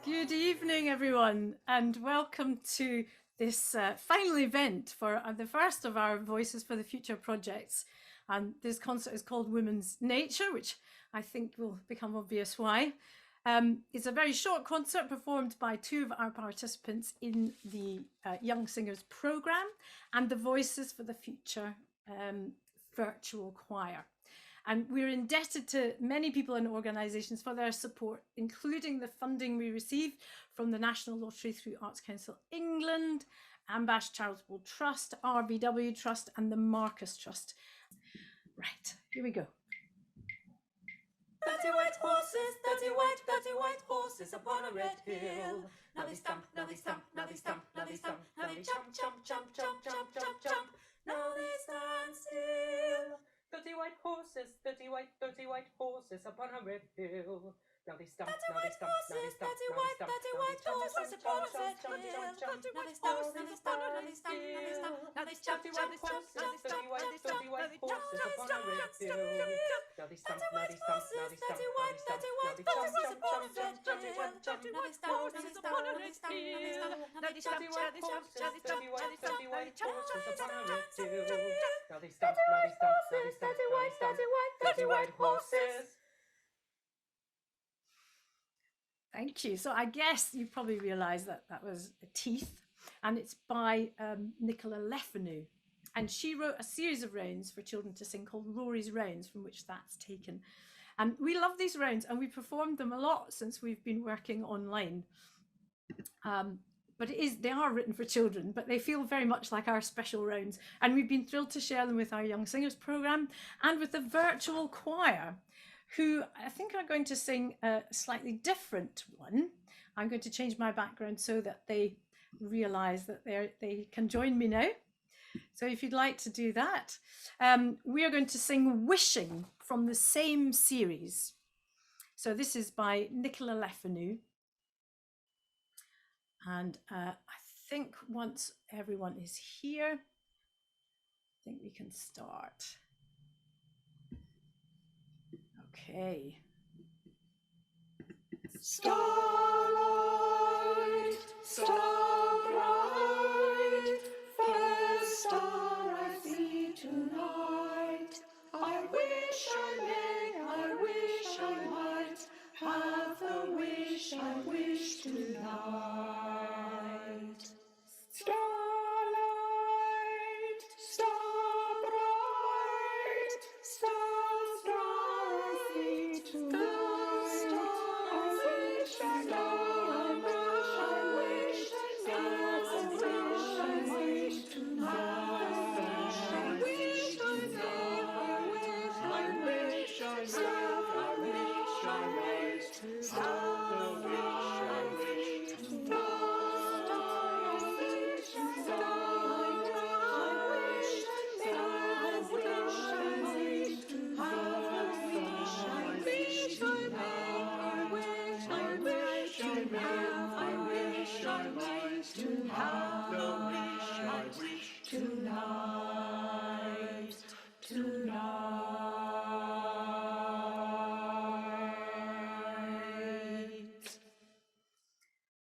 Good evening, everyone, and welcome to this final event for the first of our Voices for the Future projects. This concert is called Women's Nature, which I think will become obvious why. It's a very short concert performed by two of our participants in the Young Singers programme and the Voices for the Future virtual choir. And we're indebted to many people and organisations for their support, including the funding we received from the National Lottery through Arts Council England, Ambash Charitable Trust, RBW Trust, and the Marcus Trust. Right, here we go. 30 white horses, 30 white horses upon a red hill. Now they stamp, now they stamp, now they stamp, now they stamp, now they jump, jump, jump, jump, jump, jump, jump. Now they stand still. 30 white horses, 30 white horses upon a red hill. Now they stamp, now they stamp, now they stamp, 30 white horses upon a red hill. 30 white horses upon a red hill. Now they stamp, 30 white horses upon a red hill. Now they stamp, now they stamp, now they stamp, 30 white horses upon a red hill. Now they stamp, horses upon a red hill. Now they stamp, 30 white horses upon a red hill. Now they stamp, now they stamp, now they stamp, 30 white horses. Thank you. So I guess you probably realise that that was a teeth, and it's by Nicola Lefanu. And she wrote a series of rounds for children to sing called Rory's Rounds, from which that's taken. And we love these rounds, and we performed them a lot since we've been working online. But they are written for children, but they feel very much like our special rounds. And we've been thrilled to share them with our Young Singers programme and with the virtual choir, who I think are going to sing a slightly different one. I'm going to change my background so that they realise that they can join me now. So if you'd like to do that, we are going to sing Wishing from the same series. So this is by Nicola Lefanu. And I think once everyone is here, I think we can start. Okay. Starlight, star bright, first star I see tonight. I wish I might have the wish I wish tonight. Starlight, star bright, star I see tonight. I wish I wish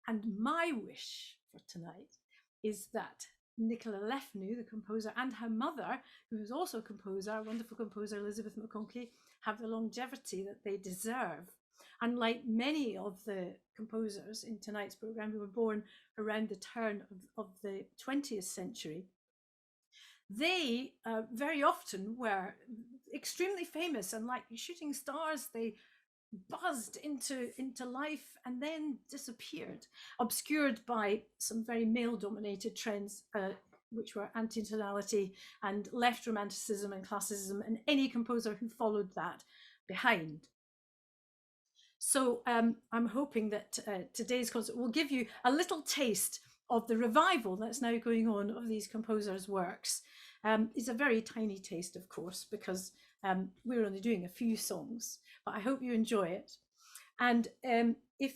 And my wish for tonight is that Nicola Lefanu, the composer, and her mother, who is also a composer, a wonderful composer, Elizabeth McConkie, have the longevity that they deserve. And like many of the composers in tonight's programme who were born around the turn of the 20th century, they very often were extremely famous, and like shooting stars, they buzzed into life and then disappeared, obscured by some very male-dominated trends, which were anti-tonality and left romanticism and classicism, and any composer who followed that behind. So I'm hoping that today's concert will give you a little taste of the revival that's now going on of these composers' works. It's a very tiny taste, of course, because we're only doing a few songs, but I hope you enjoy it. And if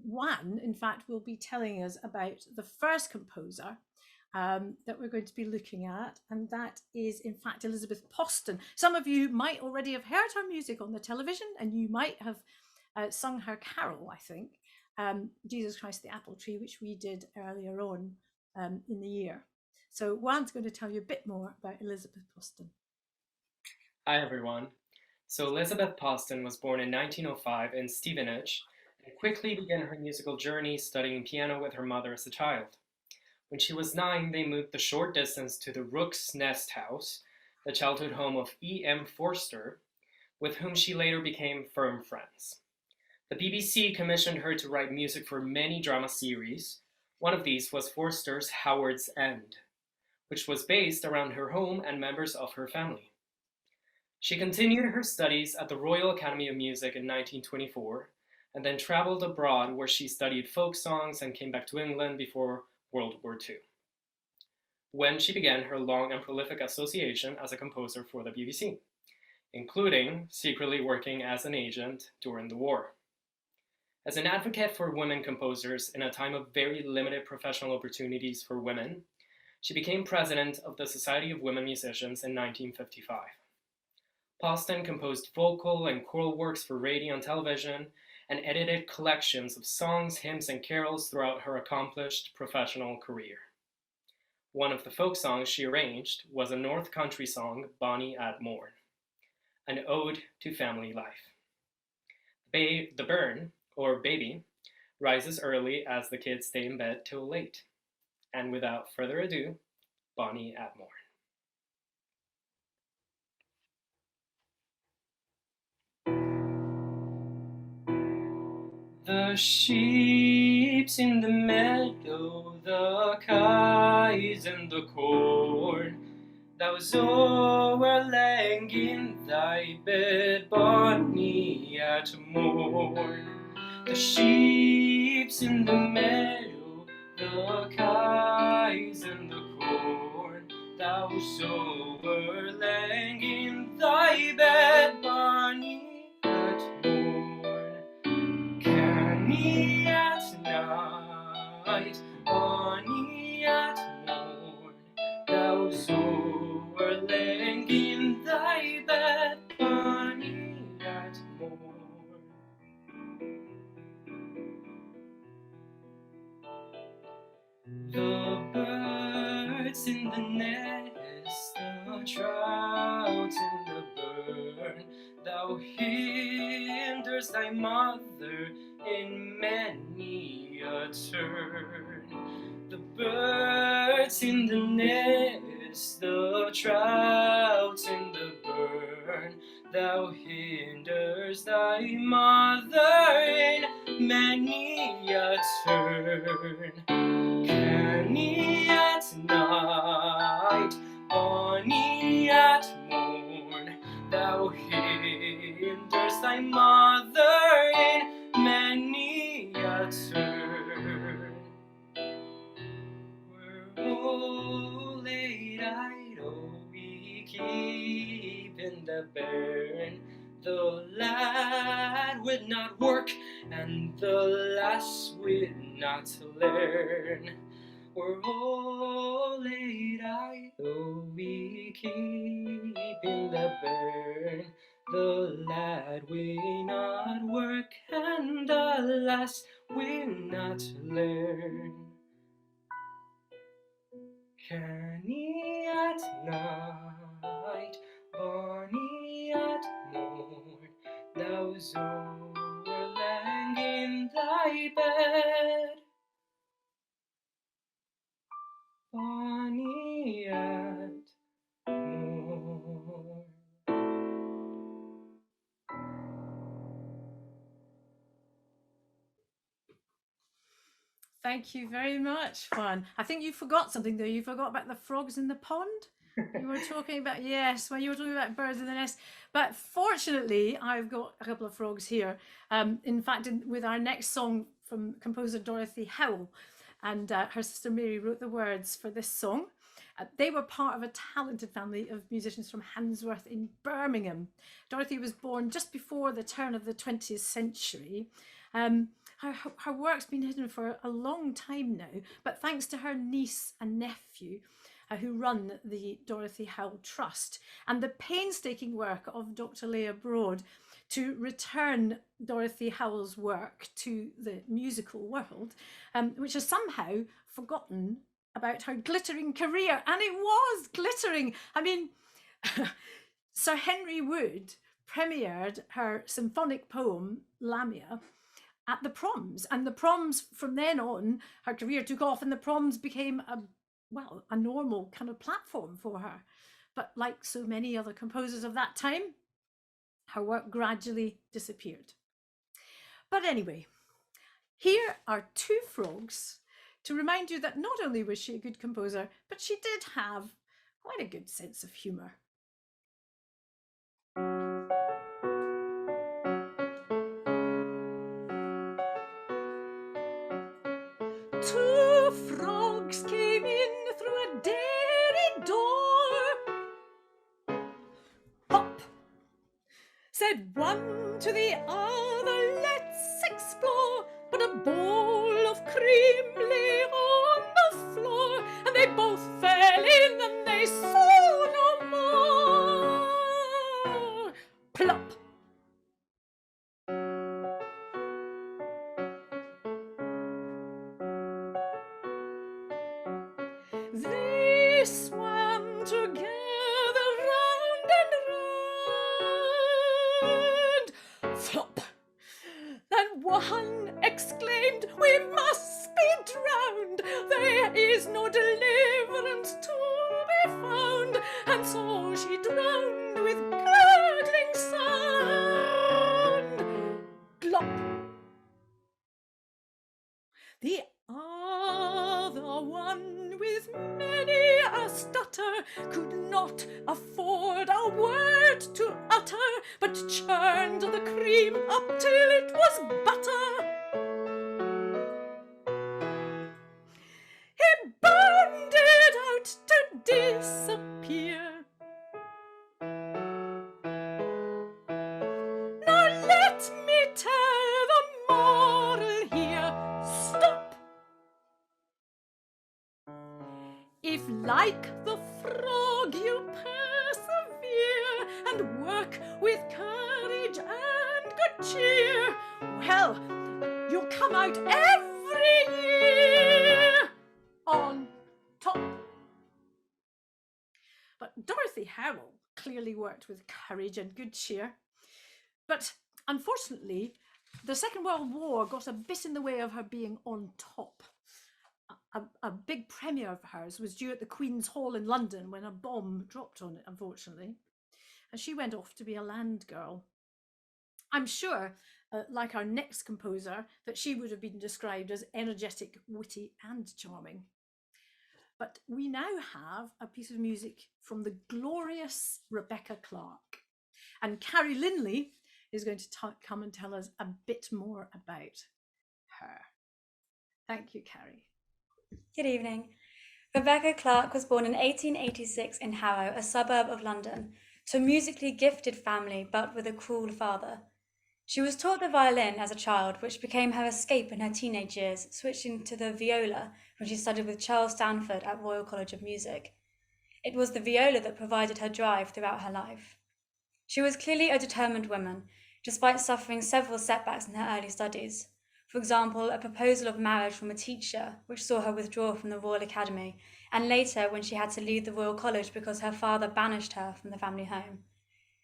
Juan, in fact, will be telling us about the first composer that we're going to be looking at, and that is, in fact, Elizabeth Poston. Some of you might already have heard her music on the television, and you might have sung her carol, I think. Jesus Christ the Apple Tree, which we did earlier on in the year. So Juan's going to tell you a bit more about Elizabeth Poston. Hi everyone. So Elizabeth Poston was born in 1905 in Stevenage and quickly began her musical journey studying piano with her mother as a child. When she was 9, they moved the short distance to the Rook's Nest House, the childhood home of E.M. Forster, with whom she later became firm friends. The BBC commissioned her to write music for many drama series. One of these was Forster's Howard's End, which was based around her home and members of her family. She continued her studies at the Royal Academy of Music in 1924, and then traveled abroad where she studied folk songs and came back to England before World War II, when she began her long and prolific association as a composer for the BBC, including secretly working as an agent during the war. As an advocate for women composers in a time of very limited professional opportunities for women, she became president of the Society of Women Musicians in 1955. Poston composed vocal and choral works for radio and television, and edited collections of songs, hymns, and carols throughout her accomplished professional career. One of the folk songs she arranged was a North Country song, Bonny at Morn, an ode to family life. The burn, or baby, rises early as the kids stay in bed till late. And without further ado, Bonny at Morn. The sheep's in the meadow, the kye's in the corn. Thou's overlaying in thy bed, Bonny at morn. The sheep's in the meadow, the kye's in the corn. Thou's overlaying in thy bed, Bonny at morn. Canny at night, Bonny at morn. Thou's overlaying in thy bed, Bonny at morn. The birds in the nest, the trout in the burn. Thou hinders thy mother in many a turn. The birds in the nest, the trout in the burn. Thou hinders thy mother in many a turn. Canny at night, Bonny at morn. Thou hinders thy mother in many a turn. We're all late-eyed, oh, we keep in the burn. The lad would not work, and the lass would not learn. We're all late-eyed, though we keep in the burn. The lad will not work, and the lass will not learn. Canny at night, Bonny at morn. Thou's overlaying in thy bed, Bonny at morn. Thank you very much, Juan. I think you forgot something though. You forgot about the frogs in the pond. You were talking about, yes, when you were talking about birds in the nest. But fortunately, I've got a couple of frogs here. In fact, with our next song from composer Dorothy Howell, and her sister Mary wrote the words for this song. They were part of a talented family of musicians from Handsworth in Birmingham. Dorothy was born just before the turn of the 20th century. Her work's been hidden for a long time now, but thanks to her niece and nephew, who run the Dorothy Howell Trust, and the painstaking work of Dr. Leah Broad to return Dorothy Howell's work to the musical world, which has somehow forgotten about her glittering career. And it was glittering. I mean, Sir Henry Wood premiered her symphonic poem, Lamia, at the proms. And the proms, from then on, her career took off, and the proms became a normal kind of platform for her. But like so many other composers of that time, her work gradually disappeared. But anyway, here are two frogs to remind you that not only was she a good composer, but she did have quite a good sense of humour. Two frogs came in through a dairy door. Hop, said one to the other, let's explore. But a bowl of cream lay on the floor, and they both fell in and they saw no more. Plop. They swam together round and round. Flop. Then one exclaimed, we must be drowned. There is no deliverance to be found. And so she drowned with gurgling sound. Glop. The other one, with many a stutter, could not afford a word to utter, but churned the cream up till it was butter. He burned it out to disappear. Now let me tell the moral here. Stop! If, like the frog, you persevere and work with courage and good cheer, well, you'll come out every year on top. But Dorothy Howell clearly worked with courage and good cheer. But unfortunately, the Second World War got a bit in the way of her being on top. A big premiere of hers was due at the Queen's Hall in London when a bomb dropped on it, unfortunately. And she went off to be a land girl. I'm sure, like our next composer, that she would have been described as energetic, witty, and charming. But we now have a piece of music from the glorious Rebecca Clarke. And Carrie Linley is going to come and tell us a bit more about her. Thank you, Carrie. Good evening. Rebecca Clarke was born in 1886 in Harrow, a suburb of London, to a musically gifted family but with a cruel father. She was taught the violin as a child, which became her escape in her teenage years, switching to the viola when she studied with Charles Stanford at Royal College of Music. It was the viola that provided her drive throughout her life. She was clearly a determined woman, despite suffering several setbacks in her early studies. For example, a proposal of marriage from a teacher, which saw her withdraw from the Royal Academy, and later when she had to leave the Royal College because her father banished her from the family home.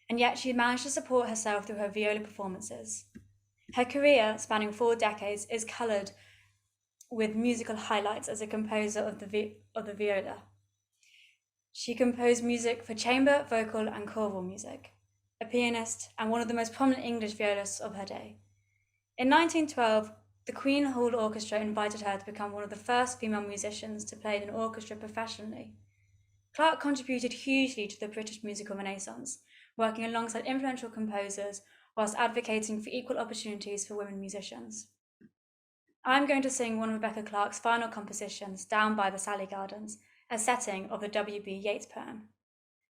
And yet she managed to support herself through her viola performances. Her career, spanning 4 decades, is coloured with musical highlights as a composer of the viola. She composed music for chamber, vocal, and choral music, a pianist, and one of the most prominent English violists of her day. In 1912, the Queen Hall Orchestra invited her to become one of the first female musicians to play in an orchestra professionally. Clarke contributed hugely to the British musical renaissance, working alongside influential composers whilst advocating for equal opportunities for women musicians. I'm going to sing one of Rebecca Clarke's final compositions, Down by the Sally Gardens, a setting of the W.B. Yeats poem.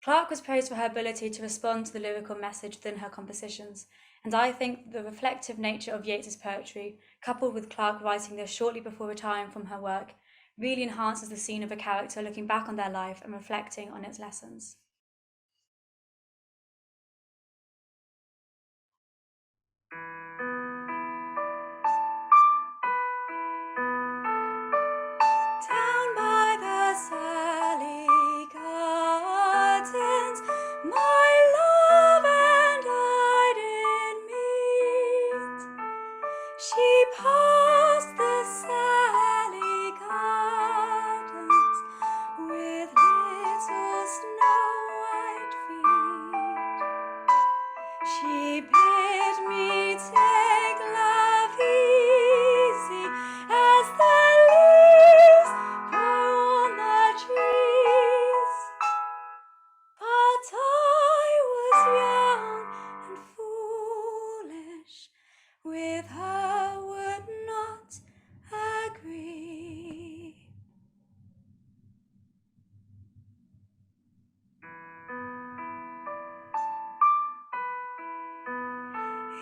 Clarke was praised for her ability to respond to the lyrical message within her compositions, and I think the reflective nature of Yeats's poetry, coupled with Clarke writing this shortly before retiring from her work, really enhances the scene of a character looking back on their life and reflecting on its lessons. She bid me take life easy as the leaves grow on the trees. But I was young and foolish, with her would not agree.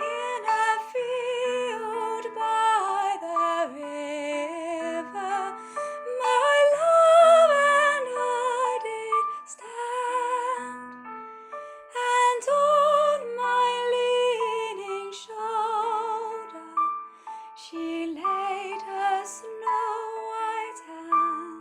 In a field by the river, my love and I did stand, and on my leaning shoulder she laid her snow white hand.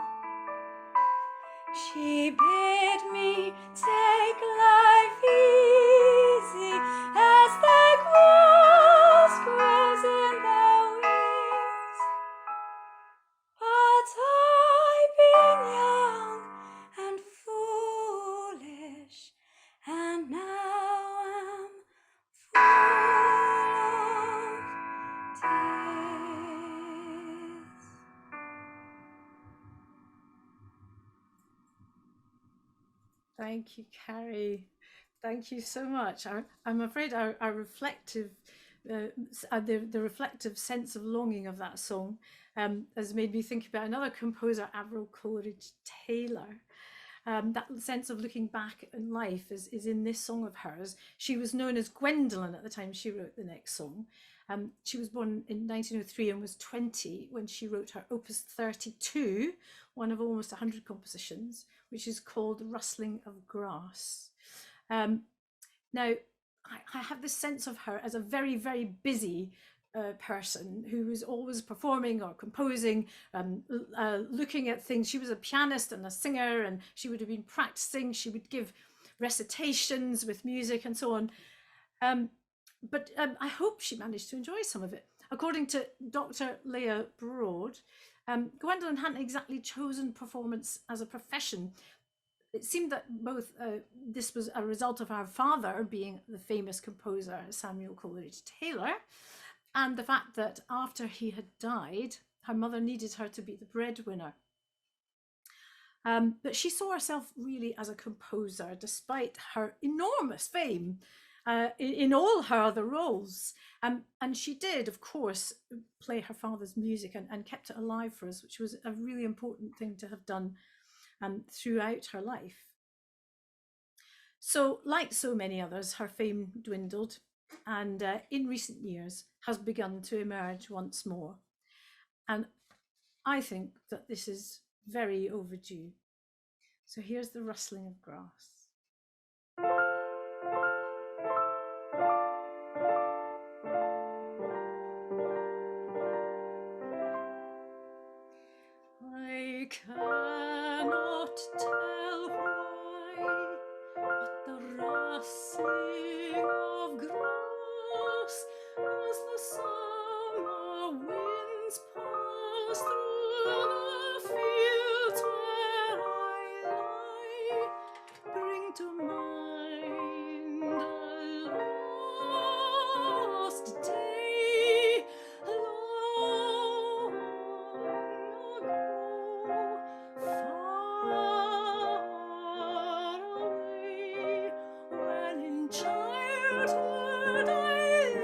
She bid me take life easy as the grass grows in the weeds. But I, being young and foolish, and now am full of tears. Thank you, Carrie. Thank you so much. I'm afraid our reflective, the reflective sense of longing of that song has made me think about another composer, Avril Coleridge-Taylor. That sense of looking back in life is in this song of hers. She was known as Gwendolen at the time she wrote the next song. She was born in 1903 and was 20 when she wrote her Opus 32, one of almost 100 compositions, which is called Rustling of Grass. Now, I have this sense of her as a very, very busy person who was always performing or composing, looking at things. She was a pianist and a singer, and she would have been practicing. She would give recitations with music and so on. But I hope she managed to enjoy some of it. According to Dr. Leah Broad, Gwendolen hadn't exactly chosen performance as a profession. It seemed that both this was a result of her father being the famous composer Samuel Coleridge-Taylor, and the fact that after he had died, her mother needed her to be the breadwinner. But she saw herself really as a composer, despite her enormous fame in all her other roles. And she did, of course, play her father's music and kept it alive for us, which was a really important thing to have done throughout her life. So, like so many others, her fame dwindled, and in recent years has begun to emerge once more. And I think that this is very overdue. So here's the rustling of grass. I cannot tell why, but the rustling of grass as the summer winds pass through the fields where I lie, bring to mind a lost day long ago, far away, when in childhood I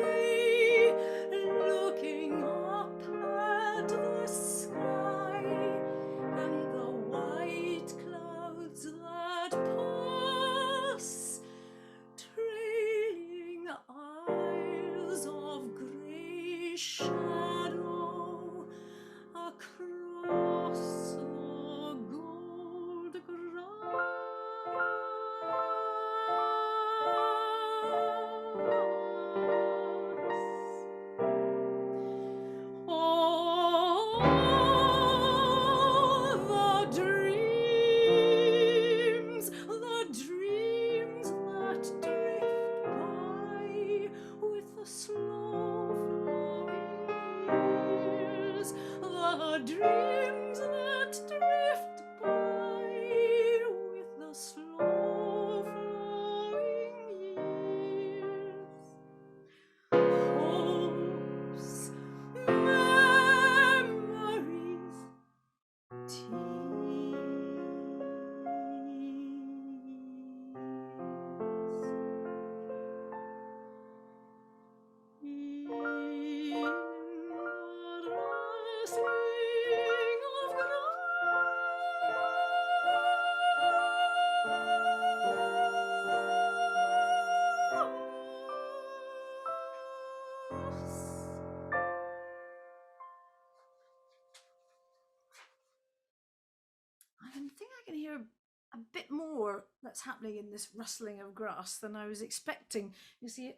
lay looking up at the sky and the white clouds that pass, trailing isles of grey shadow across the gold grass. Oh, the dreams that drift by with the slow flowing years, the dreams that drift by with the slow flowing years. a bit more that's happening in this rustling of grass than I was expecting. You see,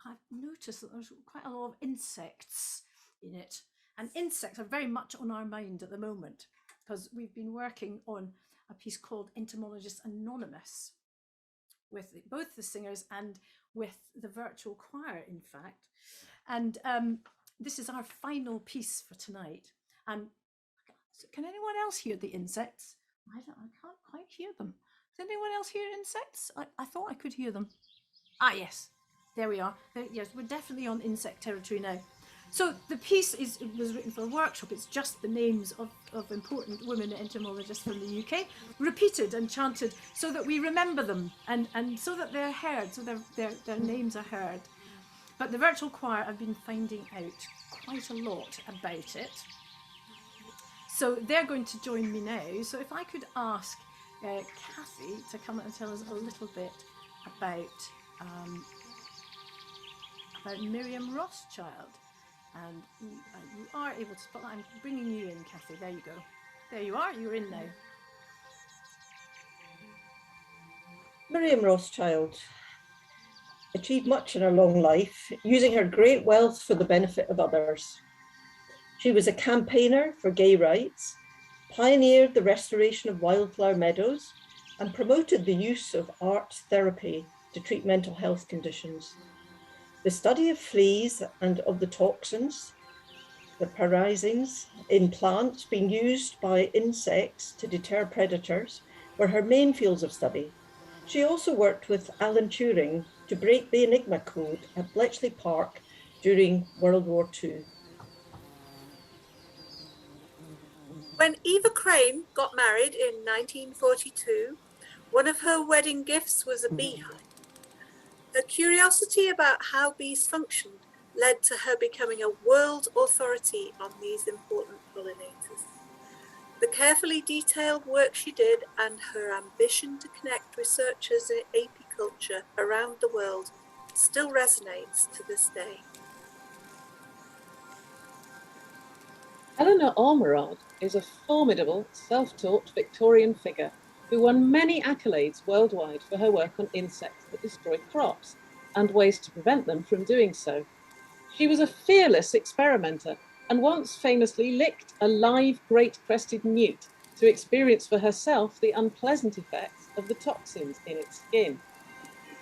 I've noticed that there's quite a lot of insects in it, and insects are very much on our mind at the moment because we've been working on a piece called Entomologists Anonymous with both the singers and with the virtual choir, in fact. And this is our final piece for tonight. And can anyone else hear the insects? I can't quite hear them. Does anyone else hear insects? I thought I could hear them. Ah, yes. There we are. Yes, we're definitely on insect territory now. So the piece was written for a workshop. It's just the names of important women entomologists from the UK, repeated and chanted so that we remember them and so that they're heard, so their names are heard. But the virtual choir have been finding out quite a lot about it. So they're going to join me now. So if I could ask Kathy to come and tell us a little bit about Miriam Rothschild. And you are able to spot that. I'm bringing you in, Kathy. There you go. There you are. You're in now. Miriam Rothschild achieved much in her long life, using her great wealth for the benefit of others. She was a campaigner for gay rights, pioneered the restoration of wildflower meadows, and promoted the use of art therapy to treat mental health conditions. The study of fleas and of the toxins, the parasins in plants being used by insects to deter predators were her main fields of study. She also worked with Alan Turing to break the Enigma code at Bletchley Park during World War II. When Eva Crane got married in 1942, one of her wedding gifts was a beehive. Her curiosity about how bees functioned led to her becoming a world authority on these important pollinators. The carefully detailed work she did and her ambition to connect researchers in apiculture around the world still resonates to this day. Eleanor Ormerod is a formidable, self-taught Victorian figure who won many accolades worldwide for her work on insects that destroy crops and ways to prevent them from doing so. She was a fearless experimenter and once famously licked a live great-crested newt to experience for herself the unpleasant effects of the toxins in its skin.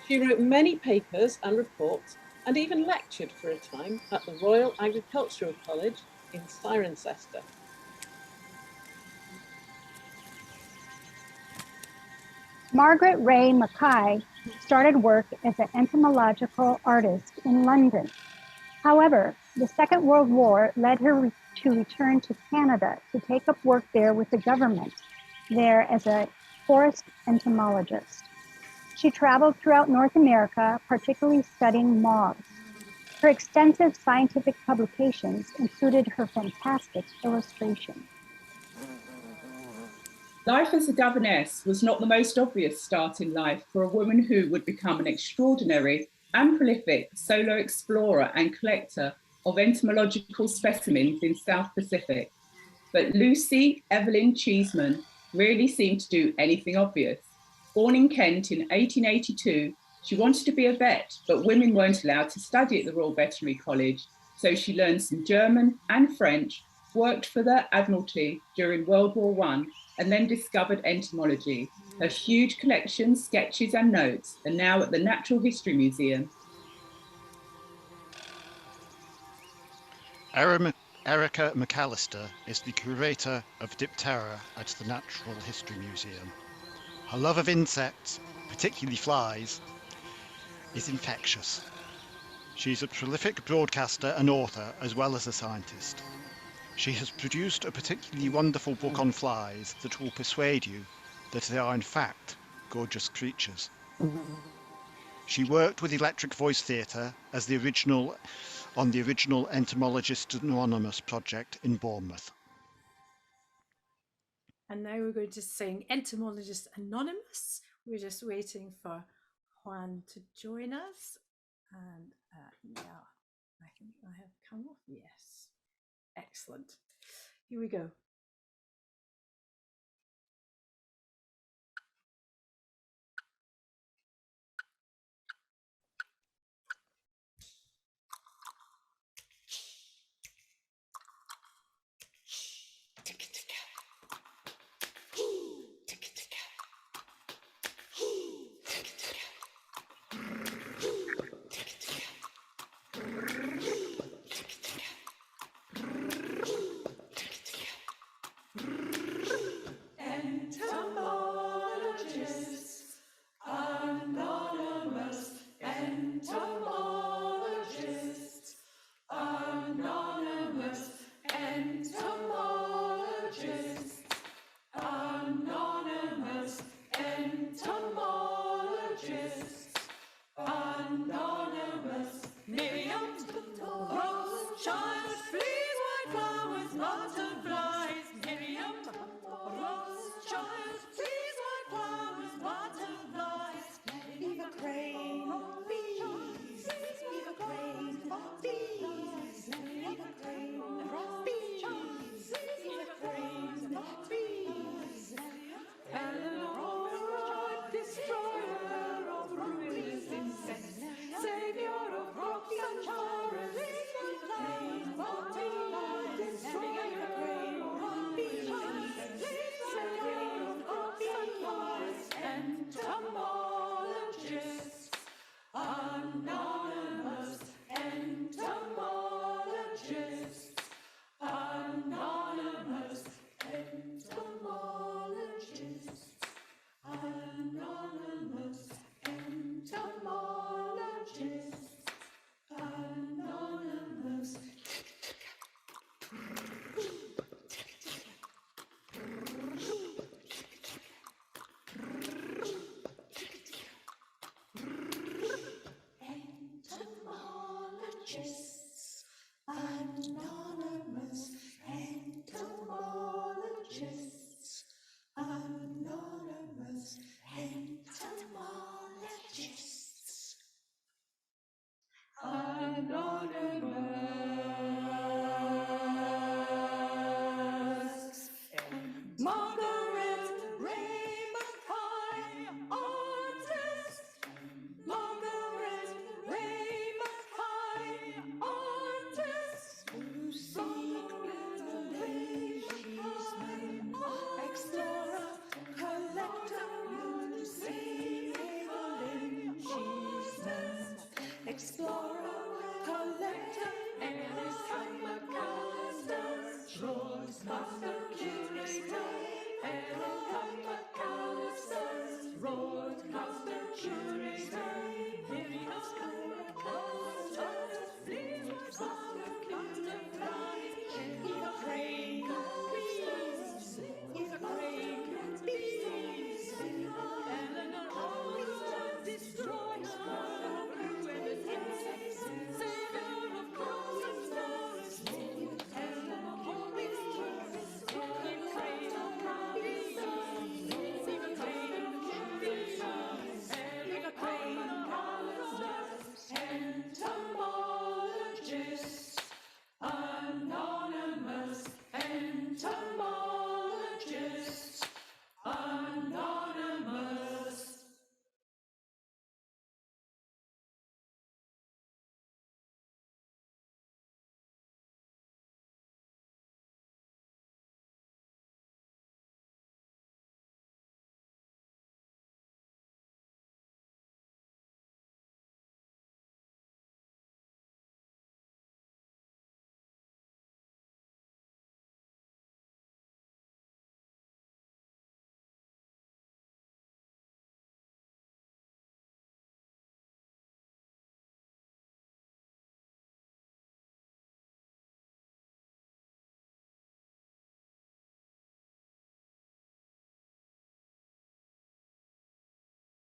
She wrote many papers and reports and even lectured for a time at the Royal Agricultural College in Cirencester. Margaret Ray Mackay started work as an entomological artist in London. However, the Second World War led her to return to Canada to take up work there with the government, there as a forest entomologist. She traveled throughout North America, particularly studying moths. Her extensive scientific publications included her fantastic illustration. Life as a governess was not the most obvious start in life for a woman who would become an extraordinary and prolific solo explorer and collector of entomological specimens in South Pacific. But Lucy Evelyn Cheeseman rarely seemed to do anything obvious. Born in Kent in 1882, she wanted to be a vet, but women weren't allowed to study at the Royal Veterinary College, so she learned some German and French, worked for the Admiralty during World War I, and then discovered entomology. Her huge collection, sketches and notes are now at the Natural History Museum. Erica McAllister is the curator of Diptera at the Natural History Museum. Her love of insects, particularly flies, is infectious. She's a prolific broadcaster and author as well as a scientist. She has produced a particularly wonderful book on flies that will persuade you that they are in fact gorgeous creatures. She worked with Electric Voice Theatre as on the original Entomologists Anonymous project in Bournemouth. And now we're going to sing Entomologist Anonymous. We're just waiting for Juan to join us. And yeah, I think I have come off. Yes. Excellent. Here we go. entomologists, anonymous entomologists, anonymous entomologists, anonymous. Margaret Ray Mackay, artist. Margaret Ray Mackay, artist. Margaret Ray Mackay, explorer, collector, museum, she's explorer, collector, Eric McAllister, Roadcaster, curator, Eric McAllister, Roadcaster, curator, Miriam McAllister, please